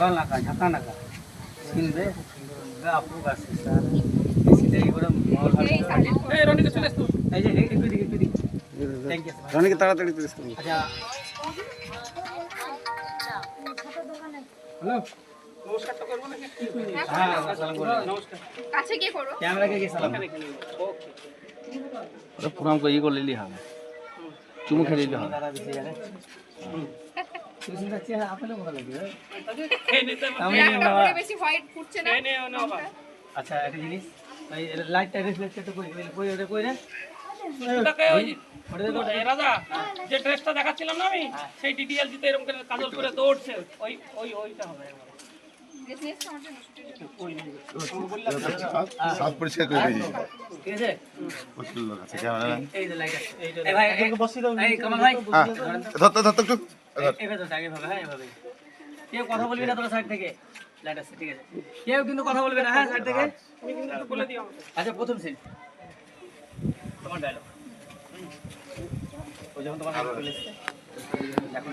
সকাল নাকা ঝাঁকা নাকা কিনবে আপু গাছ সেটাই করে মহল ভালো এই রনিকে চলে আসতো এই যে একটু দিকে থ্যাংক ইউ রনিকে তাড়াতাড়ি তুলিস। আচ্ছা হ্যালো নমস্কার তো করব নাকি হ্যাঁ সালাম করো নমস্কার কাছে গিয়ে করো ক্যামেরা কে সালাম ওকে ওটা প্রণাম করে ই করে নিলেই হবে, চুমু খেয়ে নিলে হবে। দাদা বেশি জানে তুমি যাচ্ছে আপেল ভালো লাগে রান্নাটা বেশি হোয়াইট ফুটছে না আচ্ছা একটা জিনিস এই লাইটটা রিফ্লেক্ট তো কই ওটা কই রে রাজা যে ড্রেসটা দেখাচ্ছিলাম না আমি সেই ডিটিএল জিতে এরকম করে কাজল করে দৌড়ছে ওইটা হবে সাফ পরিষ্কার করে দিয়েছি। ঠিক আছে প্রচুর লোক আছে ক্যামেরা। এই যে লাইট এই ভাই একটু বসিয়ে দাও এই কামাল ভাই হ্যাঁ ধরতে একটু এইভাবে তো আগে ভাবে হ্যাঁ এইভাবে কেউ কথা বলবি না তোরা সাইড থেকে লাইট আছে ঠিক আছে কেউ কিন্তু কথা বলবে না হ্যাঁ সাইড থেকে তুমি কিন্তু একটু বলে দিও আচ্ছা প্রথম সিন তোমার ডায়লগ ও যখন তোমার চলে এসেছে এখন